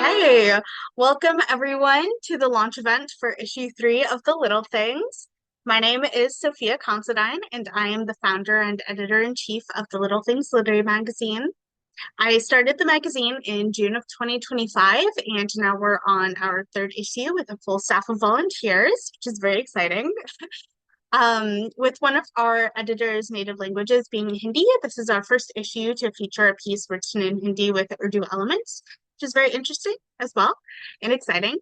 Okay, welcome everyone to the launch event for issue 3 of The Little Things. My name is Sophia Considine, and I am the founder and editor-in-chief of The Little Things Literary Magazine. I started the magazine in June of 2025, and now we're on our third issue with a full staff of volunteers, which is very exciting. With one of our editor's native languages being Hindi, this is our first issue to feature a piece written in Hindi with Urdu elements, which is very interesting as well and exciting.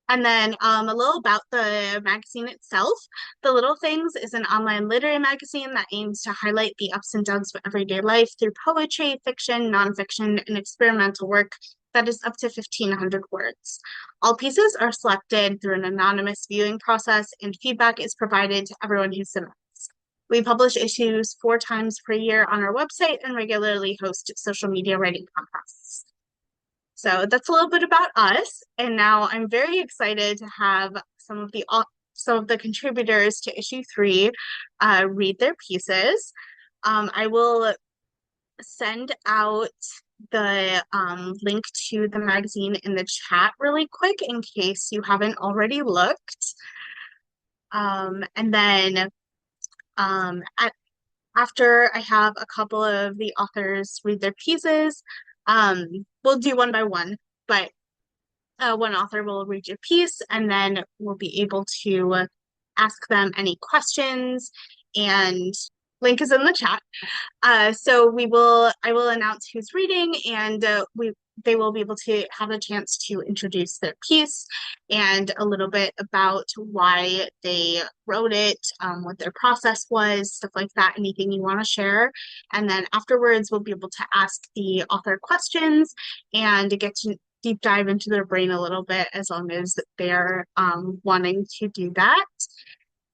And then a little about the magazine itself. The Little Things is an online literary magazine that aims to highlight the ups and downs of everyday life through poetry, fiction, nonfiction, and experimental work that is up to 1,500 words. All pieces are selected through an anonymous viewing process, and feedback is provided to everyone who submits. We publish issues 4 times per year on our website and regularly host social media writing contests. So that's a little bit about us. And now I'm very excited to have some of the contributors to issue 3 read their pieces. I will send out the link to the magazine in the chat really quick in case you haven't already looked. And then after I have a couple of the authors read their pieces, we'll do one by one, but one author will read your piece and then we'll be able to ask them any questions, and link is in the chat. I will announce who's reading, and they will be able to have a chance to introduce their piece and a little bit about why they wrote it, what their process was, stuff like that, anything you want to share. And then afterwards, we'll be able to ask the author questions and get to deep dive into their brain a little bit, as long as they're wanting to do that.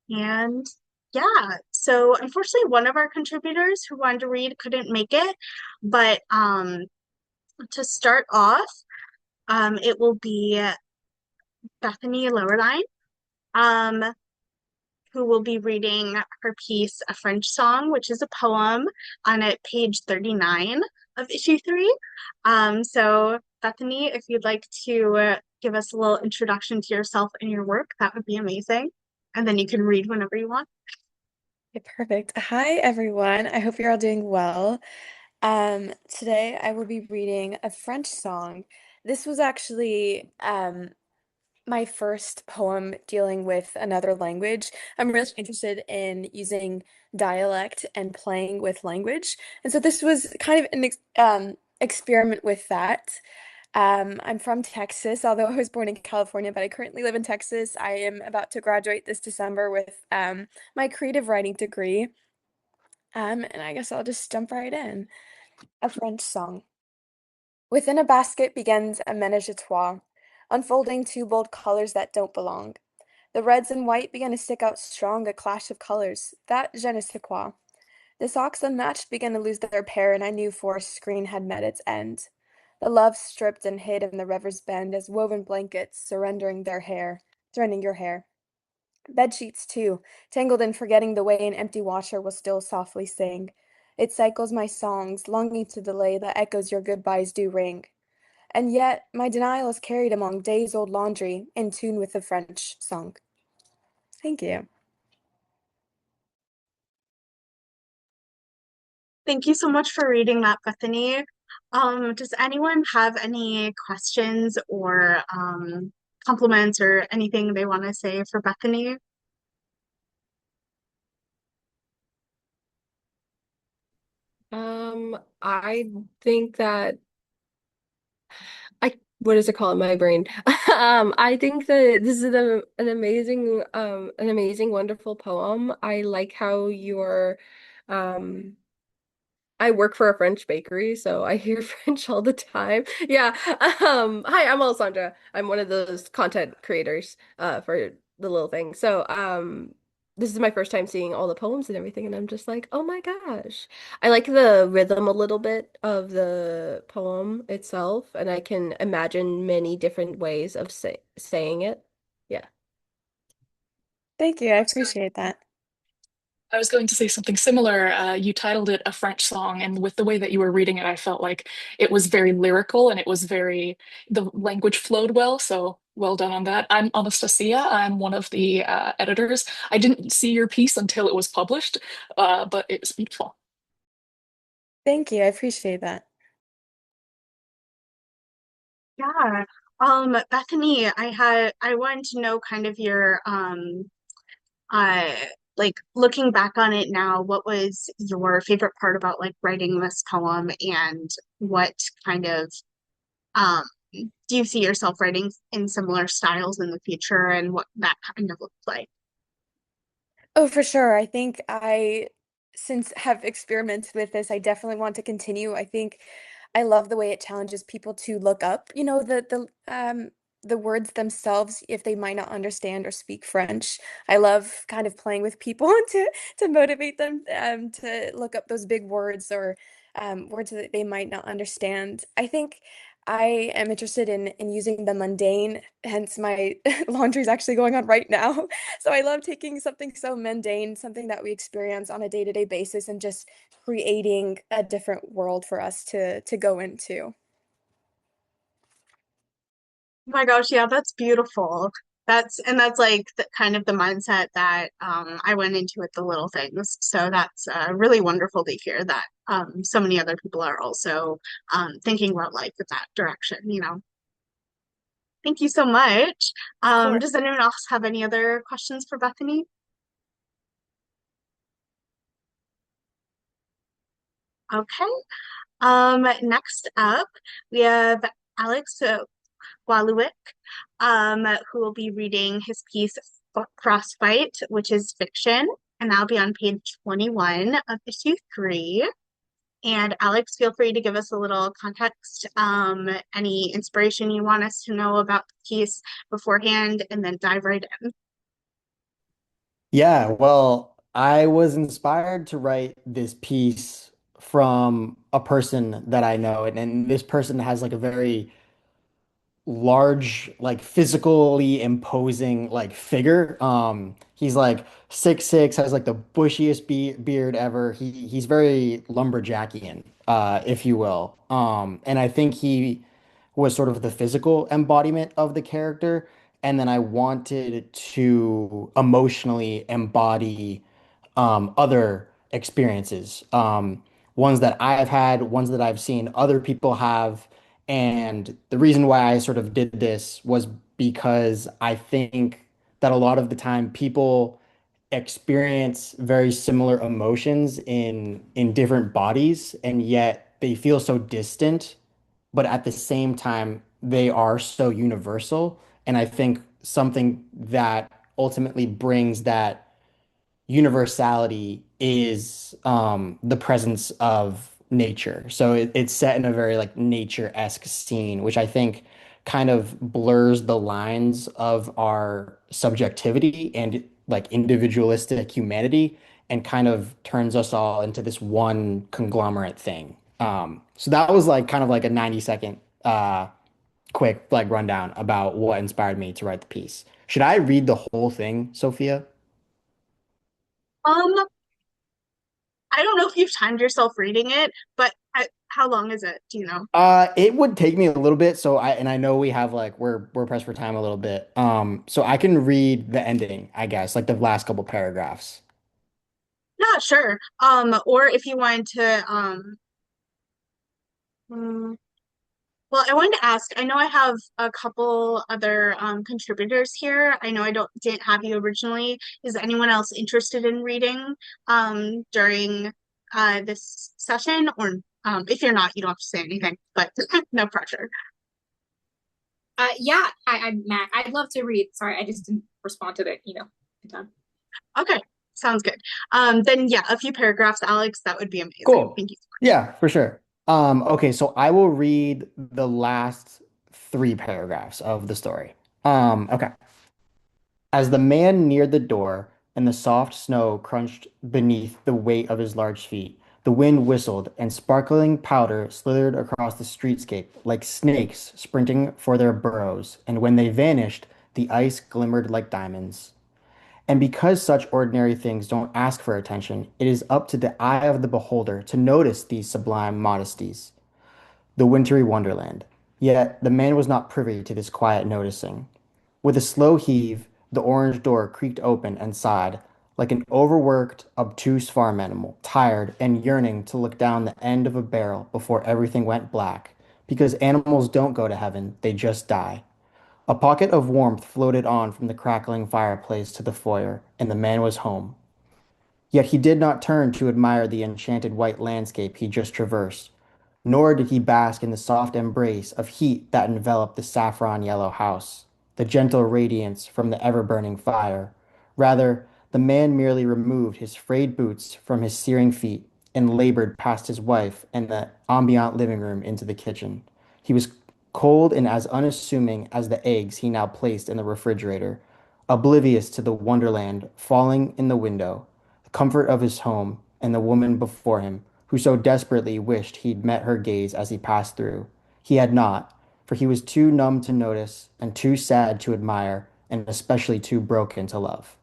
And yeah, so unfortunately, one of our contributors who wanted to read couldn't make it, but to start off, it will be Bethany Lowerline, um, who will be reading her piece, A French Song, which is a poem on page 39 of issue 3. So Bethany, if you'd like to give us a little introduction to yourself and your work, that would be amazing. And then you can read whenever you want. Okay, perfect. Hi, everyone. I hope you're all doing well. Today I will be reading a French song. This was actually my first poem dealing with another language. I'm really interested in using dialect and playing with language. And so this was kind of an experiment with that. I'm from Texas, although I was born in California, but I currently live in Texas. I am about to graduate this December with my creative writing degree. And I guess I'll just jump right in. A French song. Within a basket begins a menage a trois, unfolding two bold colors that don't belong. The reds and white begin to stick out strong, a clash of colors, that je ne sais quoi. The socks unmatched began to lose their pair, and I knew forest screen had met its end. The love stripped and hid in the river's bend as woven blankets surrendering your hair. Bed sheets, too, tangled in forgetting the way an empty washer will still softly sing. It cycles my songs, longing to delay the echoes your goodbyes do ring. And yet, my denial is carried among days old laundry, in tune with the French song. Thank you. Thank you so much for reading that, Bethany. Does anyone have any questions or compliments or anything they want to say for Bethany? I think that what is it called in my brain? I think that this is an amazing, wonderful poem. I like how um I work for a French bakery, so I hear French all the time. Yeah. Hi, I'm Alessandra. I'm one of those content creators for the little thing. This is my first time seeing all the poems and everything, and I'm just like, oh my gosh. I like the rhythm a little bit of the poem itself, and I can imagine many different ways of saying it. Yeah. Thank you. I appreciate that. I was going to say something similar. You titled it a French song, and with the way that you were reading it, I felt like it was very lyrical and it was the language flowed well. So well done on that. I'm Anastasia. I'm one of the editors. I didn't see your piece until it was published, but it was beautiful. Thank you. I appreciate that. Yeah. Bethany, I wanted to know kind of your uh like looking back on it now, what was your favorite part about like writing this poem and what kind of um do you see yourself writing in similar styles in the future and what that kind of looks like? Oh, for sure. I think since have experimented with this, I definitely want to continue. I think I love the way it challenges people to look up, the words themselves if they might not understand or speak French. I love kind of playing with people to motivate them to look up those big words or words that they might not understand. I think I am interested in using the mundane, hence my laundry is actually going on right now. So I love taking something so mundane, something that we experience on a day-to-day basis, and just creating a different world for us to go into. Oh my gosh, yeah, that's beautiful. That's like the kind of the mindset that I went into with the little things. So that's really wonderful to hear that so many other people are also thinking about life in that direction, you know. Thank you so much. Of course. Does anyone else have any other questions for Bethany? Okay. Next up, we have Alex Waluik, who will be reading his piece Frostbite, which is fiction, and that'll be on page 21 of issue 3. And Alex, feel free to give us a little context, any inspiration you want us to know about the piece beforehand, and then dive right in. Yeah, well, I was inspired to write this piece from a person that I know, and this person has like a very large, like physically imposing like figure. He's like 6'6", has like the bushiest beard ever. He's very lumberjackian, if you will. And I think he was sort of the physical embodiment of the character. And then I wanted to emotionally embody other experiences, ones that I've had, ones that I've seen other people have. And the reason why I sort of did this was because I think that a lot of the time people experience very similar emotions in different bodies, and yet they feel so distant, but at the same time they are so universal. And I think something that ultimately brings that universality is the presence of nature. So it's set in a very like nature-esque scene, which I think kind of blurs the lines of our subjectivity and like individualistic humanity and kind of turns us all into this one conglomerate thing. So that was like kind of like a 90-second quick like rundown about what inspired me to write the piece. Should I read the whole thing, Sophia? Um, I don't know if you've timed yourself reading it, but how long is it? Do you know? It would take me a little bit, so I know we have like we're pressed for time a little bit. So I can read the ending, I guess, like the last couple paragraphs. Not sure. Or if you wanted to, mm, well, I wanted to ask, I know I have a couple other contributors here. I know I didn't have you originally. Is anyone else interested in reading during this session? Or if you're not, you don't have to say anything, but no pressure. Yeah, I'm Mac. I'd love to read. Sorry, I just didn't respond to the email in time. Okay, sounds good. Then yeah, a few paragraphs, Alex, that would be amazing. Cool. Thank you so much. Yeah, for sure. Okay, so I will read the last three paragraphs of the story. Okay. As the man neared the door and the soft snow crunched beneath the weight of his large feet, the wind whistled and sparkling powder slithered across the streetscape like snakes sprinting for their burrows, and when they vanished, the ice glimmered like diamonds. And because such ordinary things don't ask for attention, it is up to the eye of the beholder to notice these sublime modesties, the wintry wonderland. Yet the man was not privy to this quiet noticing. With a slow heave, the orange door creaked open and sighed, like an overworked, obtuse farm animal, tired and yearning to look down the end of a barrel before everything went black, because animals don't go to heaven, they just die. A pocket of warmth floated on from the crackling fireplace to the foyer, and the man was home. Yet he did not turn to admire the enchanted white landscape he just traversed, nor did he bask in the soft embrace of heat that enveloped the saffron yellow house, the gentle radiance from the ever-burning fire. Rather, the man merely removed his frayed boots from his searing feet and labored past his wife and the ambient living room into the kitchen. He was cold and as unassuming as the eggs he now placed in the refrigerator, oblivious to the wonderland falling in the window, the comfort of his home, and the woman before him, who so desperately wished he'd met her gaze as he passed through. He had not, for he was too numb to notice, and too sad to admire, and especially too broken to love.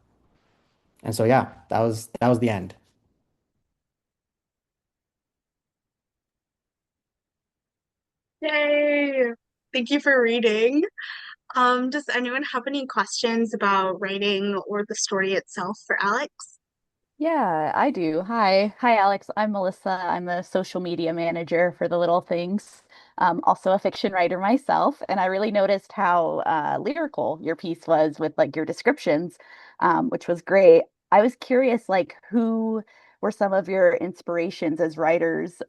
And so yeah, that was the end. Yay! Thank you for reading. Does anyone have any questions about writing or the story itself for Alex? Yeah, I do. Hi. Hi, Alex. I'm Melissa. I'm the social media manager for The Little Things. Also a fiction writer myself, and I really noticed how lyrical your piece was with like your descriptions, which was great. I was curious, like, who were some of your inspirations as writers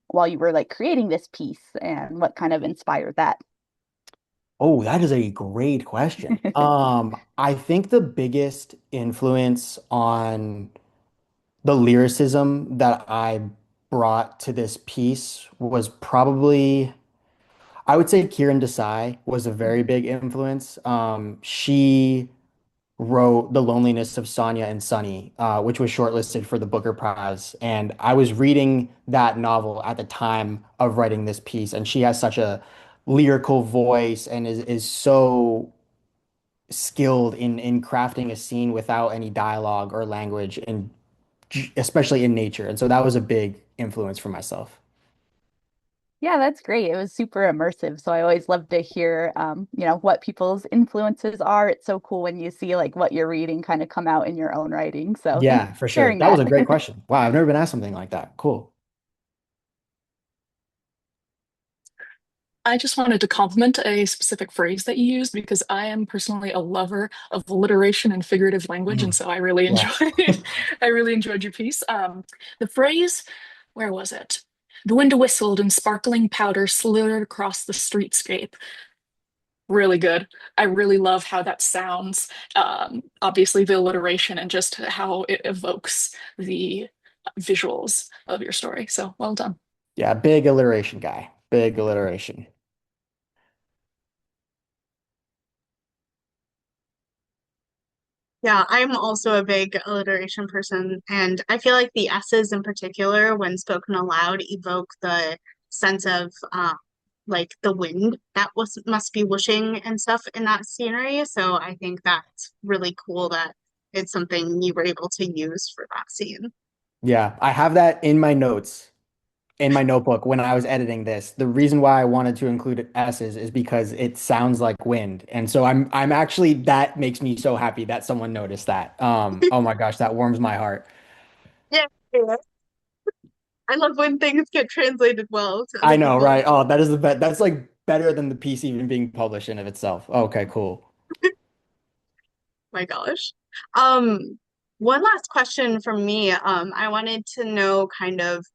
while you were like creating this piece, and what kind of inspired that? Oh, that is a great question. I think the biggest influence on the lyricism that I brought to this piece was probably, I would say Kieran Desai was a very big influence. She wrote The Loneliness of Sonia and Sunny, which was shortlisted for the Booker Prize. And I was reading that novel at the time of writing this piece, and she has such a lyrical voice and is so skilled in crafting a scene without any dialogue or language, and especially in nature. And so that was a big influence for myself. Yeah, that's great. It was super immersive. So I always love to hear, what people's influences are. It's so cool when you see like what you're reading kind of come out in your own writing. So thanks Yeah, for for sure. sharing That was that. a great question. Wow, I've never been asked something like that. Cool. I just wanted to compliment a specific phrase that you used because I am personally a lover of alliteration and figurative language, and Mm, so I really yes. enjoyed I really enjoyed your piece. The phrase, where was it? The wind whistled and sparkling powder slithered across the streetscape. Really good. I really love how that sounds. Obviously, the alliteration and just how it evokes the visuals of your story. So well done. Yeah, big alliteration guy. Big alliteration. Yeah, I'm also a big alliteration person, and I feel like the S's in particular, when spoken aloud, evoke the sense of like the wind that was must be whooshing and stuff in that scenery. So I think that's really cool that it's something you were able to use for that scene. Yeah, I have that in my notes, in my notebook when I was editing this. The reason why I wanted to include S's is because it sounds like wind. And so I'm actually, that makes me so happy that someone noticed that. Oh my gosh, that warms my heart. Yeah, I love when things get translated well to I other know, people. right? Oh, that is the best. That's like better than the piece even being published in of itself. Okay, cool. My gosh. Um, One last question from me. I wanted to know kind of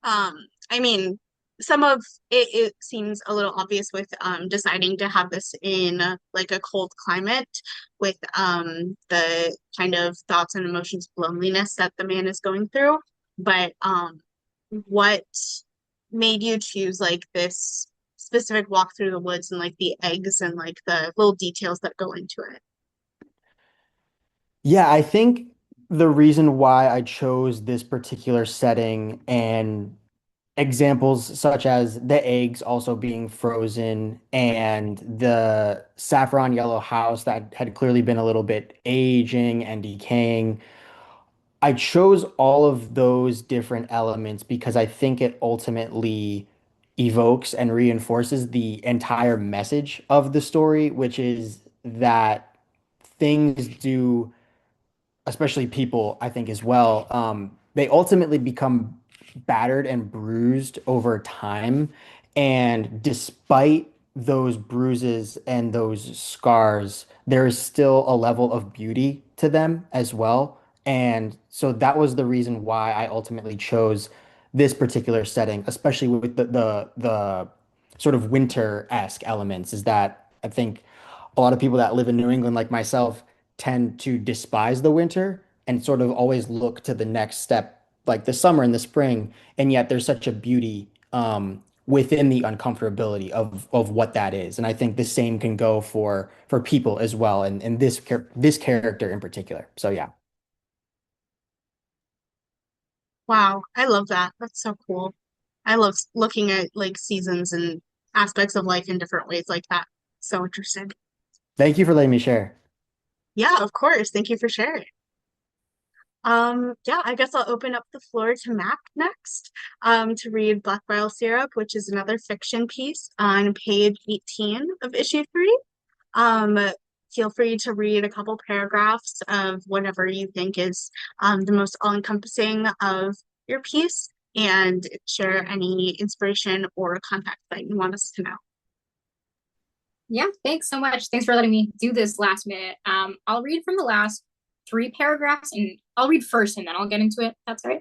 Um, I mean, some of it seems a little obvious with deciding to have this in like a cold climate with the kind of thoughts and emotions of loneliness that the man is going through. But what made you choose like this specific walk through the woods and like the eggs and like the little details that go into it? Yeah, I think the reason why I chose this particular setting and examples such as the eggs also being frozen and the saffron yellow house that had clearly been a little bit aging and decaying. I chose all of those different elements because I think it ultimately evokes and reinforces the entire message of the story, which is that things do, especially people, I think as well, they ultimately become battered and bruised over time. And despite those bruises and those scars, there is still a level of beauty to them as well. And so that was the reason why I ultimately chose this particular setting, especially with the sort of winter-esque elements, is that I think a lot of people that live in New England, like myself, tend to despise the winter and sort of always look to the next step, like the summer and the spring. And yet there's such a beauty within the uncomfortability of what that is. And I think the same can go for people as well, and this character in particular. So yeah. Wow, I love that. That's so cool. I love looking at like seasons and aspects of life in different ways like that. So interesting. Thank you for letting me share. Yeah, of course. Thank you for sharing. Yeah, I guess I'll open up the floor to Mac next, to read Black Bile Syrup, which is another fiction piece on page 18 of issue 3. Um, Feel free to read a couple paragraphs of whatever you think is the most all-encompassing of your piece and share any inspiration or context that you want us to know. Yeah, thanks so much. Thanks for letting me do this last minute. I'll read from the last 3 paragraphs, and I'll read first and then I'll get into it. That's all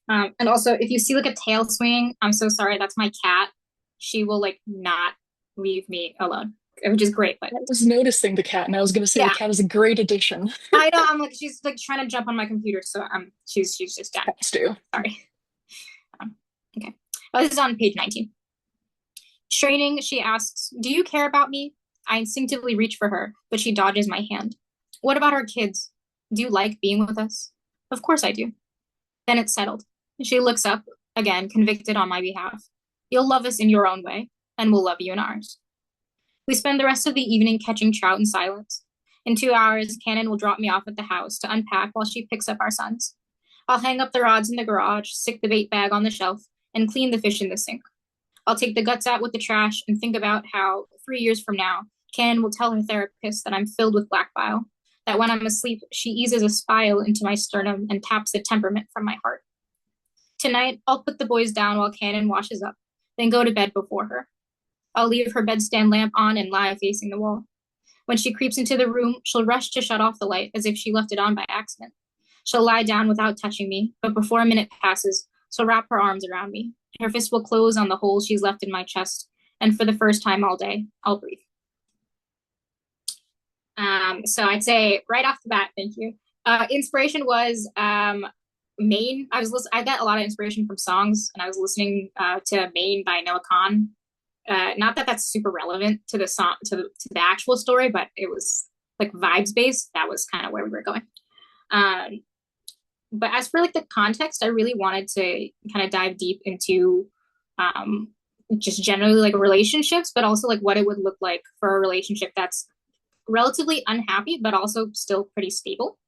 right. And also, if you see like a tail swinging, I'm so sorry. That's my cat. She will like not leave me alone, which is great. But I was noticing the cat, and I was going to say the yeah, cat is a great addition. I know. I'm like she's like trying to jump on my computer, so she's just done. Cats do. Sorry. Okay. Oh, this is on page 19. Straining, she asks, "Do you care about me?" I instinctively reach for her, but she dodges my hand. "What about our kids? Do you like being with us?" "Of course I do." Then it's settled. She looks up, again, convicted on my behalf. "You'll love us in your own way, and we'll love you in ours." We spend the rest of the evening catching trout in silence. In 2 hours, Cannon will drop me off at the house to unpack while she picks up our sons. I'll hang up the rods in the garage, stick the bait bag on the shelf, and clean the fish in the sink. I'll take the guts out with the trash and think about how 3 years from now, Cannon will tell her therapist that I'm filled with black bile, that when I'm asleep, she eases a spile into my sternum and taps the temperament from my heart. Tonight, I'll put the boys down while Cannon washes up, then go to bed before her. I'll leave her bedstand lamp on and lie facing the wall. When she creeps into the room, she'll rush to shut off the light as if she left it on by accident. She'll lie down without touching me, but before a minute passes, she'll wrap her arms around me. Her fist will close on the hole she's left in my chest, and for the first time all day, I'll breathe. So I'd say right off the bat, thank you. Inspiration was Maine. I got a lot of inspiration from songs, and I was listening to Maine by Noah Kahn. Not that that's super relevant to the song to the actual story, but it was like vibes based. That was kind of where we were going. But as for like the context, I really wanted to kind of dive deep into just generally like relationships, but also like what it would look like for a relationship that's relatively unhappy, but also still pretty stable.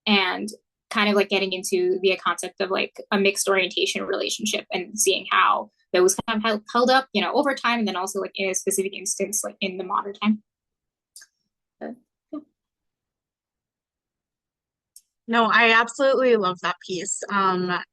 And kind of like getting into the concept of like a mixed orientation relationship and seeing how those kind of held up, over time, and then also like in a specific instance, like in the modern time. No, I absolutely love that piece.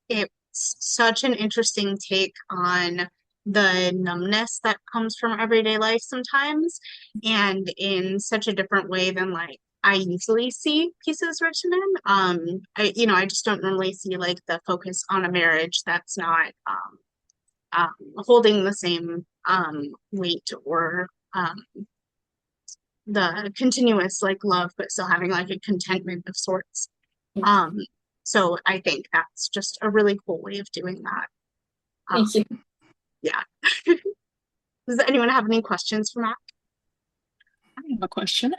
It's such an interesting take on the numbness that comes from everyday life sometimes, and in such a different way than like I usually see pieces written in. I just don't normally see like the focus on a marriage that's not holding the same weight or the continuous like love, but still having like a contentment of sorts. Um, so I think that's just a really cool way of doing that. Thank you. Yeah. Does anyone have any questions for Matt? have a question.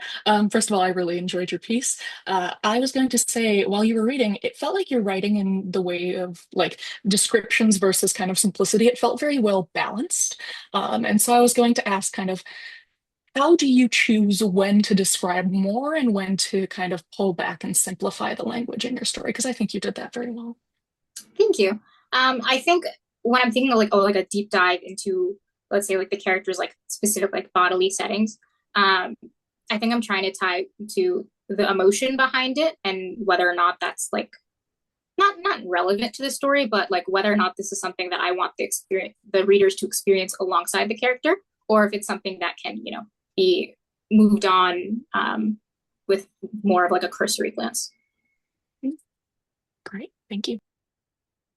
First of all, I really enjoyed your piece. I was going to say, while you were reading, it felt like you're writing in the way of like descriptions versus kind of simplicity. It felt very well balanced. And so I was going to ask kind of, how do you choose when to describe more and when to kind of pull back and simplify the language in your story? Because I think you did that very well. Thank you. I think when I'm thinking of like, oh, like a deep dive into, let's say, like the characters, like specific like bodily settings, um, I think I'm trying to tie to the emotion behind it and whether or not that's like not relevant to the story, but like whether or not this is something that I want the readers to experience alongside the character, or if it's something that can, be moved on with more of like a cursory glance. Great, thank you.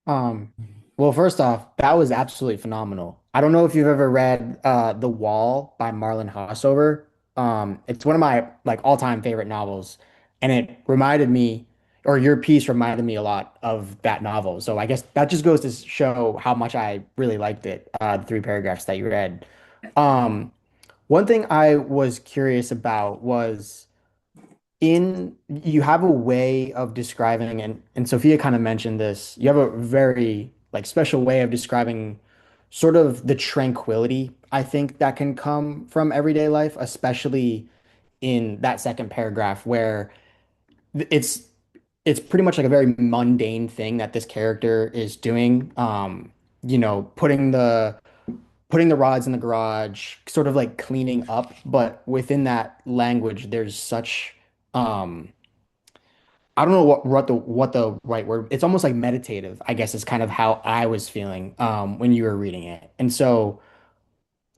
Um, well, first off, that was absolutely phenomenal. I don't know if you've ever read The Wall by Marlon Hossover. It's one of my like all-time favorite novels, and it reminded me, or your piece reminded me a lot of that novel. So I guess that just goes to show how much I really liked it, the three paragraphs that you read. Um, One thing I was curious about was in you have a way of describing and Sophia kind of mentioned this. You have a very like special way of describing sort of the tranquility I think that can come from everyday life, especially in that second paragraph where it's it's pretty much like a very mundane thing that this character is doing. Putting the rods in the garage, sort of like cleaning up, but within that language, there's such I don't know what the right word. It's almost like meditative, I guess is kind of how I was feeling when you were reading it. And so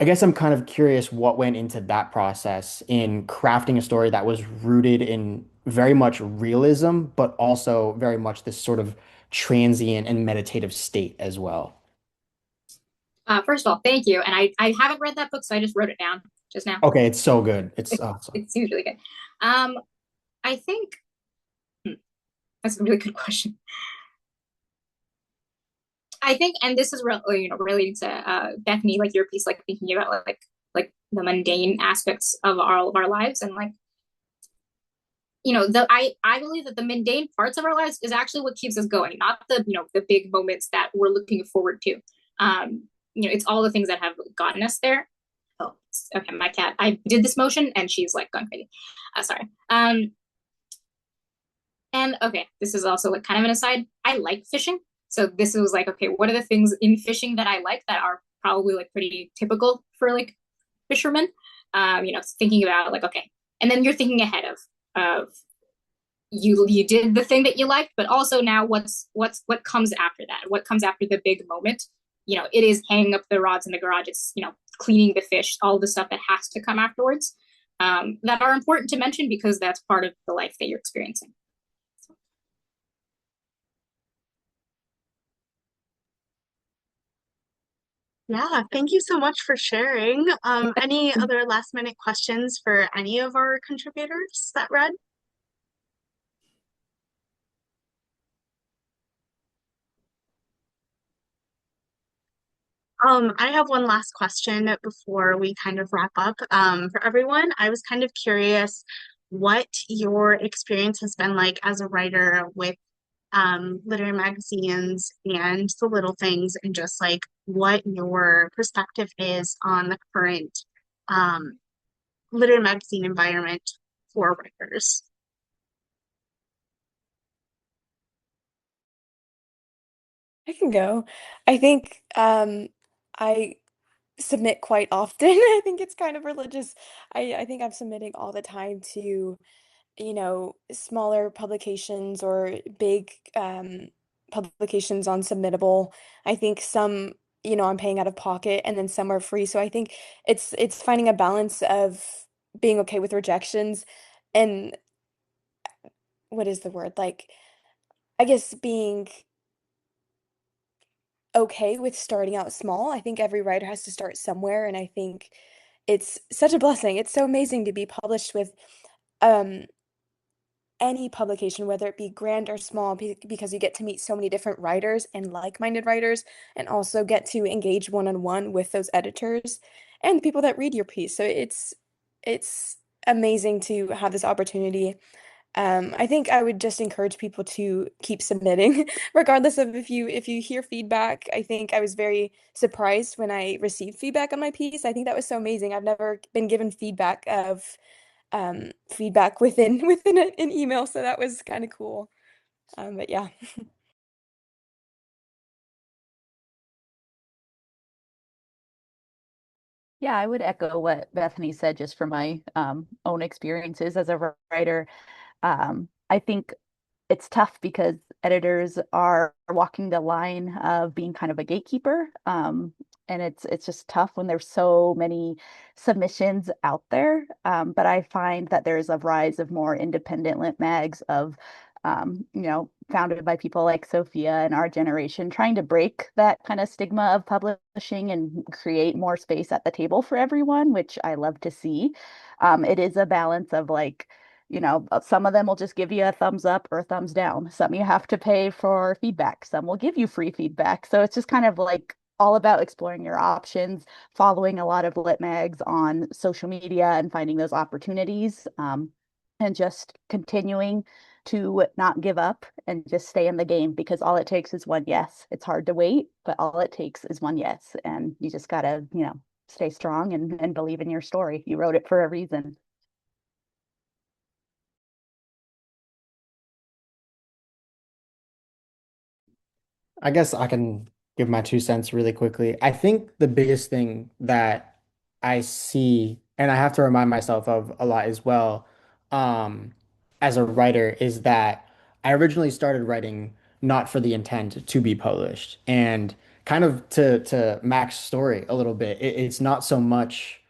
I guess I'm kind of curious what went into that process in crafting a story that was rooted in very much realism, but also very much this sort of transient and meditative state as well. First of all, thank you. And I haven't read that book, so I just wrote it down just now. Okay, it's so good. It's It, awesome. it seems really good. Um, I think that's a really good question. I think, and this is relating to Bethany, like your piece, like thinking about like the mundane aspects of all of our lives, and like I believe that the mundane parts of our lives is actually what keeps us going, not the big moments that we're looking forward to. It's all the things that have gotten us there. Oh, okay, my cat. I did this motion and she's like gone crazy. Sorry. And okay, this is also like kind of an aside. I like fishing. So this was like, okay, what are the things in fishing that I like that are probably like pretty typical for like fishermen? Thinking about like, okay, and then you're thinking ahead of you did the thing that you liked, but also now what comes after that? What comes after the big moment? It is hanging up the rods in the garage. It's cleaning the fish, all the stuff that has to come afterwards, that are important to mention because that's part of the life that you're experiencing. Yeah, thank you so much for sharing. Any other last minute questions for any of our contributors that read? I have one last question before we kind of wrap up. For everyone, I was kind of curious what your experience has been like as a writer with literary magazines and the little things, and just like what your perspective is on the current um, literary magazine environment for writers. I can go. I think I submit quite often. I think it's kind of religious. I think I'm submitting all the time to, smaller publications or big publications on Submittable. I think some, I'm paying out of pocket and then some are free. So I think it's finding a balance of being okay with rejections and what is the word? Like, I guess being okay with starting out small. I think every writer has to start somewhere, and I think it's such a blessing. It's so amazing to be published with um any publication, whether it be grand or small, because you get to meet so many different writers and like-minded writers, and also get to engage one-on-one with those editors and the people that read your piece. So it's amazing to have this opportunity. I think I would just encourage people to keep submitting, regardless of if you hear feedback. I think I was very surprised when I received feedback on my piece. I think that was so amazing. I've never been given feedback within within an email, so that was kind of cool. But yeah. Yeah, I would echo what Bethany said just from my own experiences as a writer. I think it's tough because editors are walking the line of being kind of a gatekeeper. And it's just tough when there's so many submissions out there. But I find that there's a rise of more independent lit mags of founded by people like Sophia and our generation, trying to break that kind of stigma of publishing and create more space at the table for everyone, which I love to see. It is a balance of like, some of them will just give you a thumbs up or a thumbs down. Some you have to pay for feedback. Some will give you free feedback. So it's just kind of like all about exploring your options, following a lot of lit mags on social media and finding those opportunities, and just continuing to not give up and just stay in the game because all it takes is one yes. It's hard to wait, but all it takes is one yes. And you just gotta, stay strong and believe in your story. You wrote it for a reason. I guess I can give my 2 cents really quickly. I think the biggest thing that I see, and I have to remind myself of a lot as well, um, as a writer, is that I originally started writing not for the intent to be published. And kind of to Mac's story a little bit, it's not so much.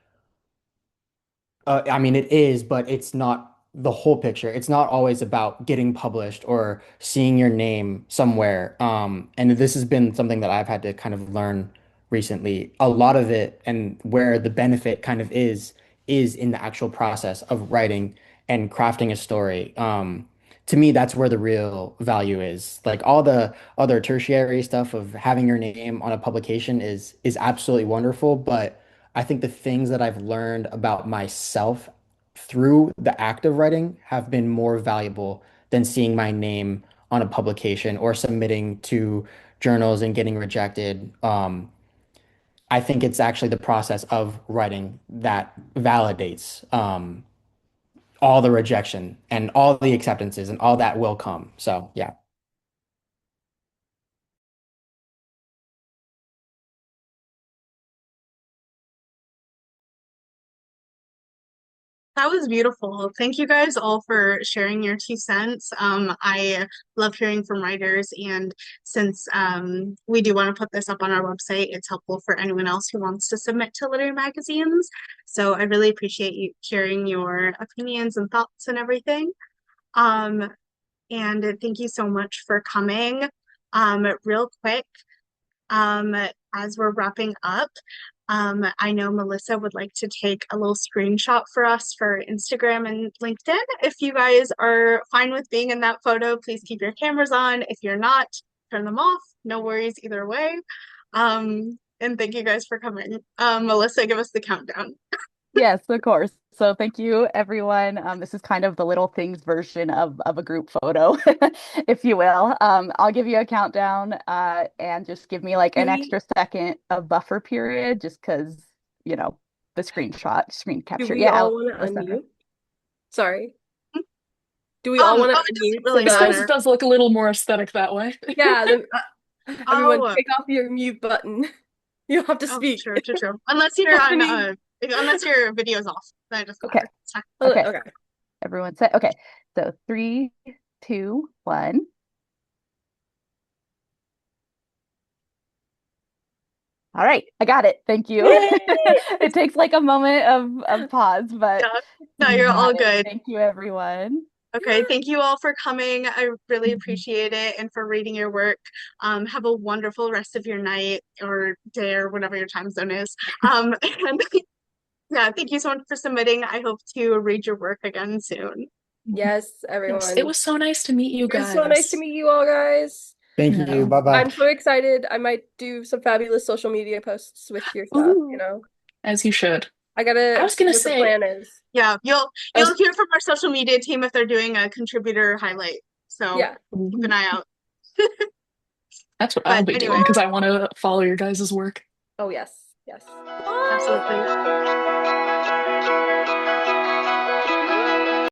I mean, it is, but it's not the whole picture. It's not always about getting published or seeing your name somewhere. And this has been something that I've had to kind of learn recently. A lot of it and where the benefit kind of is in the actual process of writing and crafting a story. To me, that's where the real value is. Like all the other tertiary stuff of having your name on a publication is absolutely wonderful, but I think the things that I've learned about myself through the act of writing have been more valuable than seeing my name on a publication or submitting to journals and getting rejected. I think it's actually the process of writing that validates all the rejection and all the acceptances and all that will come. So, yeah. That was beautiful. Thank you guys all for sharing your 2 cents. I love hearing from writers, and since we do want to put this up on our website, it's helpful for anyone else who wants to submit to literary magazines. So I really appreciate you hearing your opinions and thoughts and everything. Um, and thank you so much for coming. Real quick, um, as we're wrapping up, I know Melissa would like to take a little screenshot for us for Instagram and LinkedIn. If you guys are fine with being in that photo, please keep your cameras on. If you're not, turn them off. No worries either way. And thank you guys for coming. Melissa, give us the countdown. Yes, of course. So thank you, everyone. This is kind of the little things version of a group photo, if you will. I'll give you a countdown, and just give me like Do an we extra second of buffer period, just because, you know, the screen do capture. we Yeah, all want to Alessandra. unmute? Sorry. Do we all want to Oh, it doesn't unmute so really I suppose that it matter. does look a little more aesthetic that way. yeah, then everyone Oh, take off your mute button. You don't have to oh, speak. true, true, true. Unless you're on, Bethany. unless your video's off, then it doesn't Okay, matter. It's fine. okay. Okay. Everyone set. Okay, so 3, 2, 1. All right, I got it. Thank you. Yay! It takes like a moment of pause, but Yeah. No, we you're got all it. good. Thank you, everyone. Okay, thank you all for coming. I really appreciate it and for reading your work. Have a wonderful rest of your night or day or whatever your time zone is. And yeah, thank you so much for submitting. I hope to read your work again soon. Yes, Yes, it everyone. was so nice to meet you It was so nice to guys. meet you all, guys. Thank you. Yeah. Bye-bye. I'm so excited. I might do some fabulous social media posts with your stuff, you Ooh, know? as you should. I I gotta was gonna see what the say, plan is. Yeah, you'll I you'll was, hear from our social media team if they're doing a contributor highlight. So Yeah. keep an eye out. that's what I'll But be doing anyway, because I want to follow your guys' work. Oh yes. Yes. absolutely.